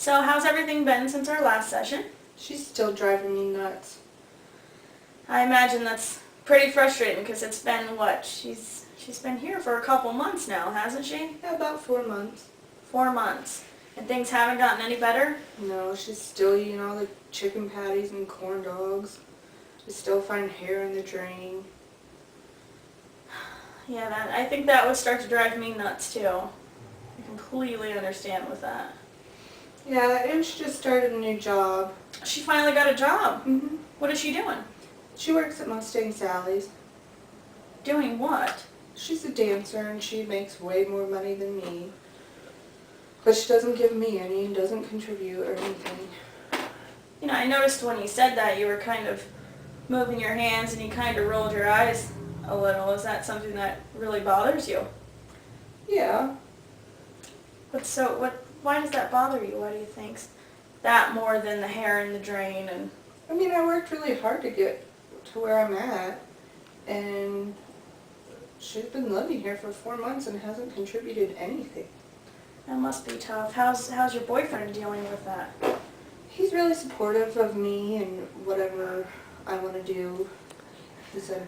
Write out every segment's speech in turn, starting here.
So how's everything been since our last session? She's still driving me nuts. I imagine that's pretty frustrating because it's been what? She's been here for a couple months now, hasn't she? Yeah, about 4 months. 4 months. And things haven't gotten any better? No, she's still eating all the chicken patties and corn dogs. I still find hair in the drain. Yeah, I think that would start to drive me nuts too. I completely understand with that. Yeah, and she just started a new job. She finally got a job. Mm-hmm. What is she doing? She works at Mustang Sally's. Doing what? She's a dancer and she makes way more money than me. But she doesn't give me any and doesn't contribute or anything. You know, I noticed when you said that you were kind of moving your hands and you kind of rolled your eyes a little. Is that something that really bothers you? Yeah. Why does that bother you? Why do you think that more than the hair in the drain? And I mean, I worked really hard to get to where I'm at. And she's been living here for 4 months and hasn't contributed anything. that must be tough. How's your boyfriend dealing with that? He's really supportive of me and whatever I want to do. He said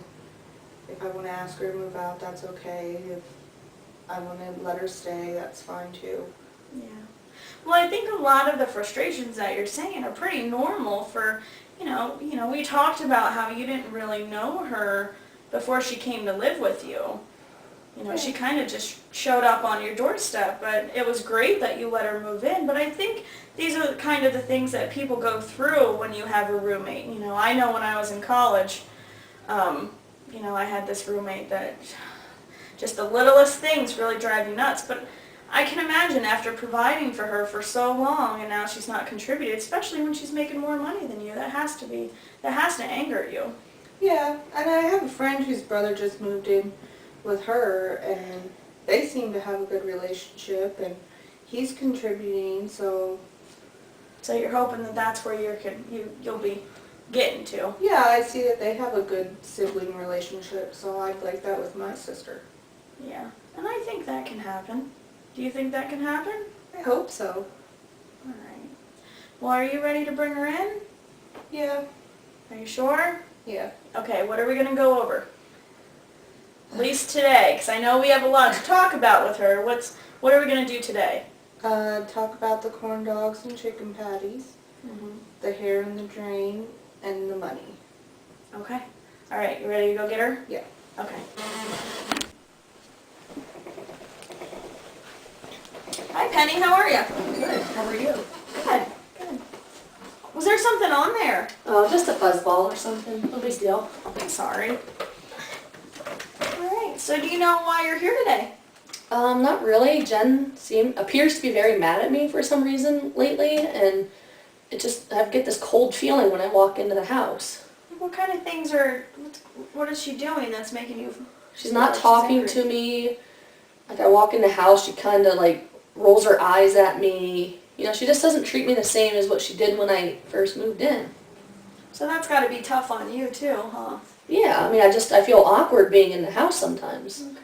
if I want to ask her to move out, that's okay. If I want to let her stay, that's fine too. Yeah. Well, I think a lot of the frustrations that you're saying are pretty normal for, we talked about how you didn't really know her before she came to live with you. She kind of just showed up on your doorstep, but it was great that you let her move in. But I think these are kind of the things that people go through when you have a roommate. I know when I was in college, I had this roommate that just the littlest things really drive you nuts. But I can imagine after providing for her for so long and now she's not contributed, especially when she's making more money than you, that has to anger you. Yeah, and I have a friend whose brother just moved in with her, and they seem to have a good relationship, and he's contributing, so... So you're hoping that that's where you'll be getting to. Yeah, I see that they have a good sibling relationship, so I'd like that with my sister. Yeah, and I think that can happen. Do you think that can happen? I hope so. All right. Well, are you ready to bring her in? Yeah. Are you sure? Yeah. Okay, what are we going to go over? At least today, because I know we have a lot to talk about with her. What are we going to do today? Talk about the corn dogs and chicken patties, the hair in the drain, and the money. Okay. All right, you ready to go get her? Yeah. Okay. Hi, Penny. How are you? Good. How are you? Good. Good. Was there something on there? Oh, just a fuzzball or something. No big deal. I'm sorry. All right. So do you know why you're here today? Not really. Jen appears to be very mad at me for some reason lately, and I get this cold feeling when I walk into the house. What kind of things what is she doing that's making you... She's not talking to me. Like, I walk in the house, she kind of like rolls her eyes at me. She just doesn't treat me the same as what she did when I first moved in. So that's got to be tough on you too, huh? Yeah, I mean, I feel awkward being in the house sometimes. Okay.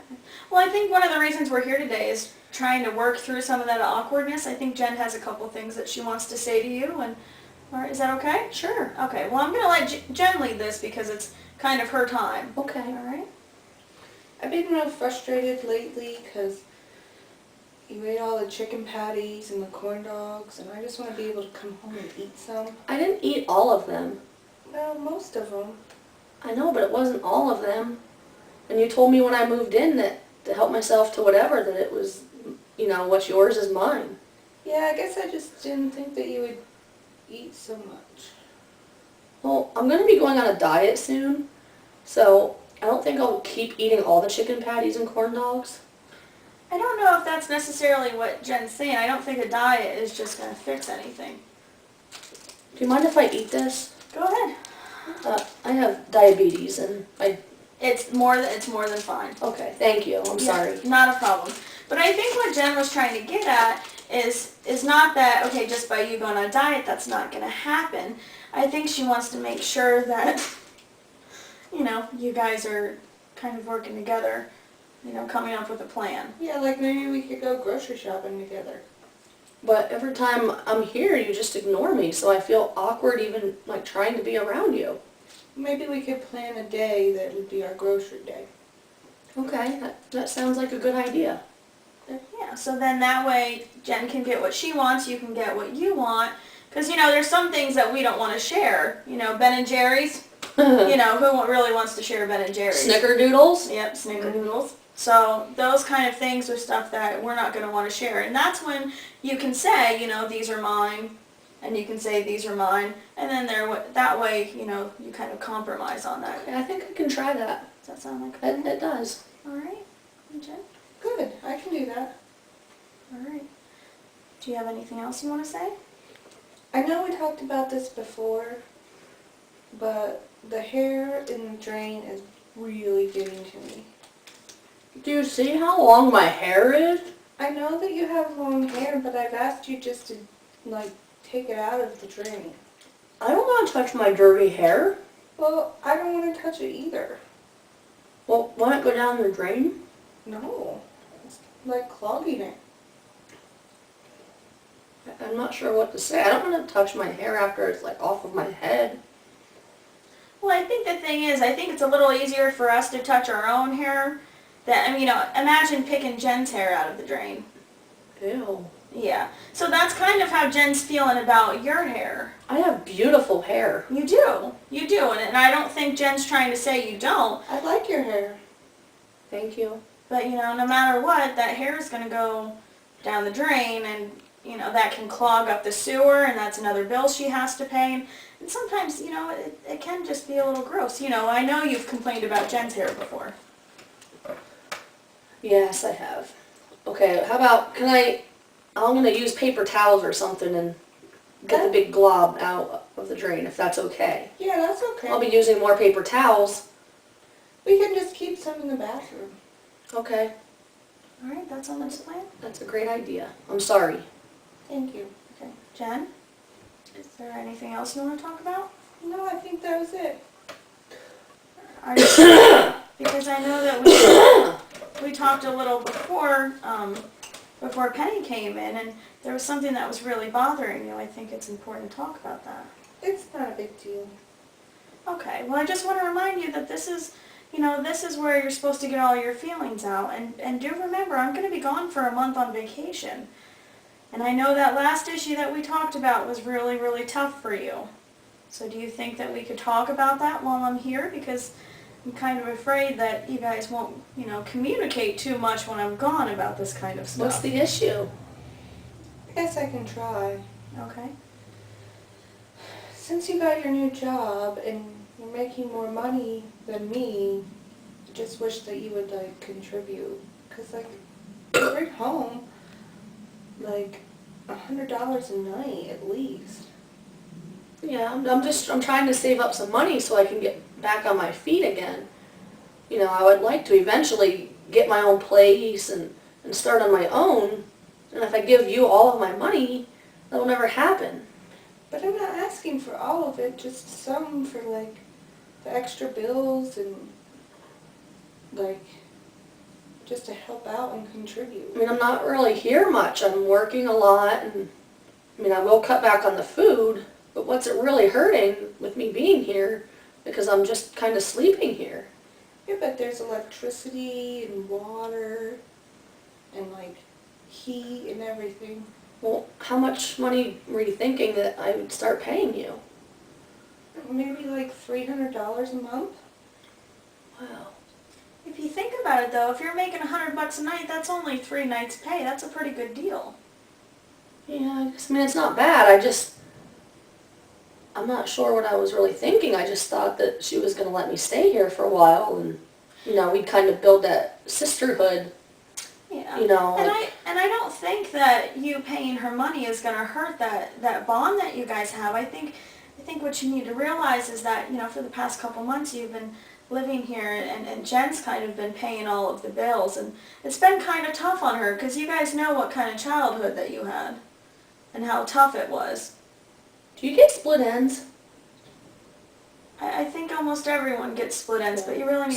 Well, I think one of the reasons we're here today is trying to work through some of that awkwardness. I think Jen has a couple things that she wants to say to you, is that okay? Sure. Okay, well, I'm going to let Jen lead this because it's kind of her time. Okay. All right? I've been real frustrated lately because you ate all the chicken patties and the corn dogs, and I just want to be able to come home and eat some. I didn't eat all of them. Well, most of them. I know, but it wasn't all of them. And you told me when I moved in that to help myself to whatever, that it was, what's yours is mine. Yeah, I guess I just didn't think that you would eat so much. Well, I'm going to be going on a diet soon, so I don't think I'll keep eating all the chicken patties and corn dogs. I don't know if that's necessarily what Jen's saying. I don't think a diet is just going to fix anything. Do you mind if I eat this? Go ahead. I have diabetes, and It's more than fine. Okay, thank you. I'm sorry. Yeah, not a problem. But I think what Jen was trying to get at is not that, okay, just by you going on a diet, that's not going to happen. I think she wants to make sure that, you guys are kind of working together, coming up with a plan. Yeah, like maybe we could go grocery shopping together. But every time I'm here, you just ignore me, so I feel awkward even like trying to be around you. Maybe we could plan a day that would be our grocery day. Okay, that sounds like a good idea. Yeah, so then that way Jen can get what she wants, you can get what you want. Because, there's some things that we don't want to share. Ben and Jerry's, who really wants to share Ben and Jerry's? Snickerdoodles? Yep, snickerdoodles. So those kind of things are stuff that we're not going to want to share. And that's when you can say, these are mine, and you can say these are mine. And then that way, you kind of compromise on that. Okay, I think I can try that. Does that sound like a plan? It does. All right. And Jen? Good, I can do that. All right. Do you have anything else you want to say? I know we talked about this before, but the hair in the drain is really getting to me. Do you see how long my hair is? I know that you have long hair, but I've asked you just to, take it out of the drain. I don't want to touch my dirty hair. Well, I don't want to touch it either. Well, won't it go down the drain? No. It's like clogging it. I'm not sure what to say. I don't want to touch my hair after it's like off of my head. Well, I think the thing is, I think it's a little easier for us to touch our own hair. Imagine picking Jen's hair out of the drain. Ew. Yeah. So that's kind of how Jen's feeling about your hair. I have beautiful hair. You do. You do. And I don't think Jen's trying to say you don't. I like your hair. Thank you. But, no matter what, that hair is going to go down the drain and, that can clog up the sewer and that's another bill she has to pay. And sometimes, it can just be a little gross. I know you've complained about Jen's hair before. Yes, I have. Okay, how about, I'm going to use paper towels or something and get the big glob out of the drain, if that's okay. Yeah, that's okay. I'll be using more paper towels. We can just keep some in the bathroom. Okay, All right, that's on this plan. that's a great idea. I'm sorry. Thank you. Okay. Jen, is there anything else you want to talk about? No, I think that was it. Because I know that we talked a little before Penny came in, and there was something that was really bothering you. I think it's important to talk about that. It's not a big deal. Okay, well I just want to remind you that this is where you're supposed to get all your feelings out. And do remember, I'm going to be gone for a month on vacation. And I know that last issue that we talked about was really, really tough for you. So do you think that we could talk about that while I'm here? Because I'm kind of afraid that you guys won't, communicate too much when I'm gone about this kind of stuff. What's the issue? I guess I can try. Okay. Since you got your new job and you're making more money than me, I just wish that you would, contribute. Because, you bring home, $100 a night at least. Yeah, I'm trying to save up some money so I can get back on my feet again. I would like to eventually get my own place and start on my own. And if I give you all of my money, that will never happen. But I'm not asking for all of it, just some for, the extra bills and, just to help out and contribute. I mean, I'm not really here much. I'm working a lot, and I will cut back on the food, but what's it really hurting with me being here? Because I'm just kind of sleeping here. Yeah, but there's electricity and water and, heat and everything. Well, how much money were you thinking that I would start paying you? Maybe, $300 a month? Wow. If you think about it though, if you're making $100 a night, that's only 3 nights pay. That's a pretty good deal. Yeah, it's not bad. I'm not sure what I was really thinking. I just thought that she was going to let me stay here for a while and, we'd kind of build that sisterhood, Yeah. And I don't think that you paying her money is going to hurt that bond that you guys have. I think what you need to realize is that, for the past couple months you've been living here and Jen's kind of been paying all of the bills, and it's been kind of tough on her because you guys know what kind of childhood that you had and how tough it was. Do you get split ends? I think almost everyone gets split ends, but you really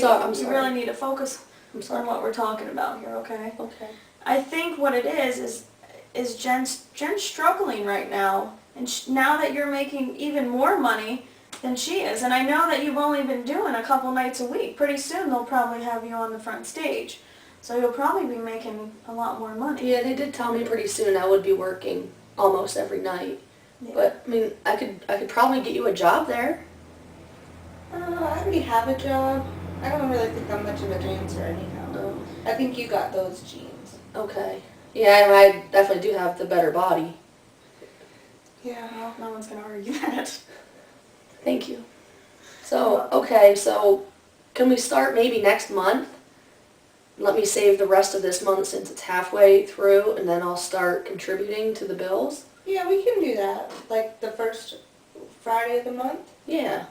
need to focus I'm on sorry. what we're talking about here, okay? Okay. I think what it is is Jen's struggling right now, and now that you're making even more money than she is, and I know that you've only been doing a couple nights a week. Pretty soon they'll probably have you on the front stage, so you'll probably be making a lot more money. Yeah, they did tell me pretty soon I would be working almost every night. Yeah. But I mean, I could probably get you a job there. I already have a job. I don't really think I'm much of a dancer anyhow. Oh, I think you got those genes. okay. Yeah, and I definitely do have the better body. Yeah. Well, no one's gonna argue that. Thank you. So, okay, so can we start maybe next month? Let me save the rest of this month since it's halfway through, and then I'll start contributing to the bills. Yeah, we can do that. Like the first Friday of the month. Yeah.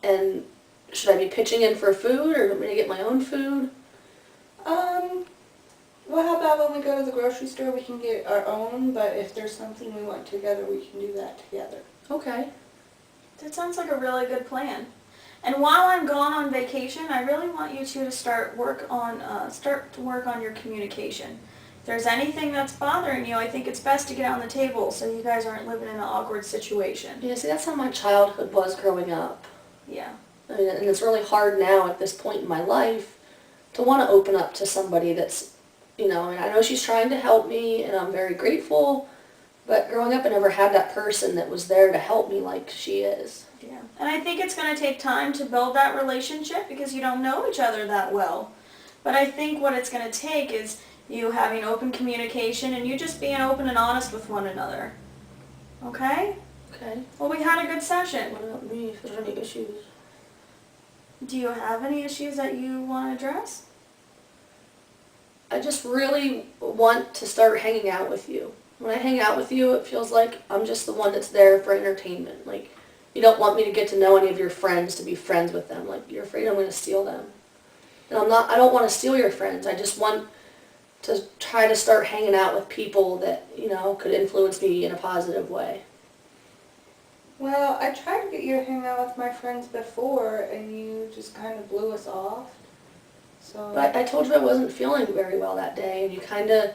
And should I be pitching in for food, or am I gonna get my own food? Well, how about when we go to the grocery store, we can get our own, but if there's something we want together, we can do that together. Okay. That sounds like a really good plan. And while I'm gone on vacation, I really want you two to start to work on your communication. If there's anything that's bothering you, I think it's best to get on the table so you guys aren't living in an awkward situation. Yeah, see, that's how my childhood was growing up. Yeah. I mean, and it's really hard now at this point in my life to want to open up to somebody that's, you know, and I know she's trying to help me, and I'm very grateful, but growing up I never had that person that was there to help me like she is. Yeah. And I think it's going to take time to build that relationship because you don't know each other that well. But I think what it's going to take is you having open communication and you just being open and honest with one another. Okay? Okay. Well, we had a good session. What about me, if there's any issues? Do you have any issues that you want to address? I just really want to start hanging out with you. When I hang out with you, it feels like I'm just the one that's there for entertainment. Like, you don't want me to get to know any of your friends to be friends with them. Like, you're afraid I'm going to steal them. And I don't want to steal your friends. I just want to try to start hanging out with people that, you know, could influence me in a positive way. Well, I tried to get you to hang out with my friends before, and you just kind of blew us off. So. But I told you I wasn't feeling very well that day, and you kind of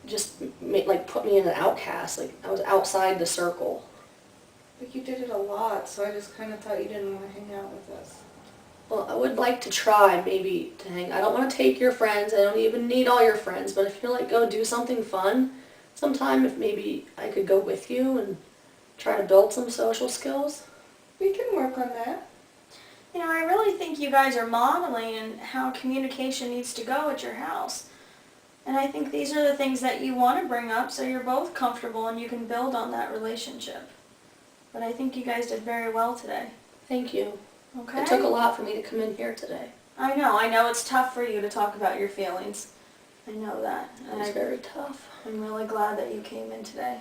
just put me in an outcast. Like, I was outside the circle. But you did it a lot, so I just kind of thought you didn't want to hang out with us. Well, I would like to try maybe to hang. I don't want to take your friends. I don't even need all your friends. But if you're like, go do something fun sometime, if maybe I could go with you and try to build some social skills. We can work on that. You know, I really think you guys are modeling how communication needs to go at your house. And I think these are the things that you want to bring up so you're both comfortable and you can build on that relationship. But I think you guys did very well today. Thank you. Okay? It took a lot for me to come in here today. I know it's tough for you to talk about your feelings. I know that. It And was very tough. I'm really glad that you came in today.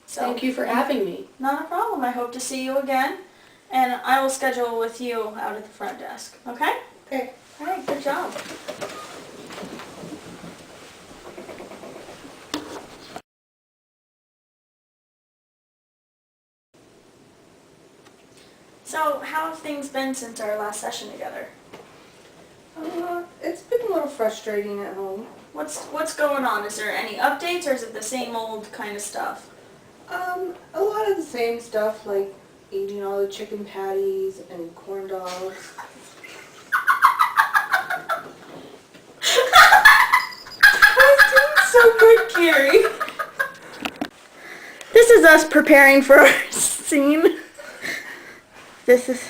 So, Thank you for having me. Not a problem. I hope to see you again. And I will schedule with you out at the front desk. Okay? Okay. All right, good job. So, how have things been since our last session together? It's been a little frustrating at home. What's going on? Is there any updates or is it the same old kind of stuff? A lot of the same stuff, like eating all the chicken patties and corn dogs. So good, Carrie. This is us preparing for our scene. This is...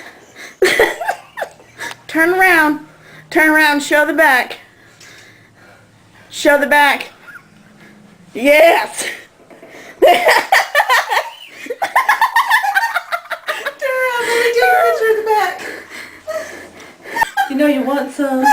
Turn around. Turn around. Show the back. Show the back. Yes. Turn around, let me take a picture of the back. You know you want some.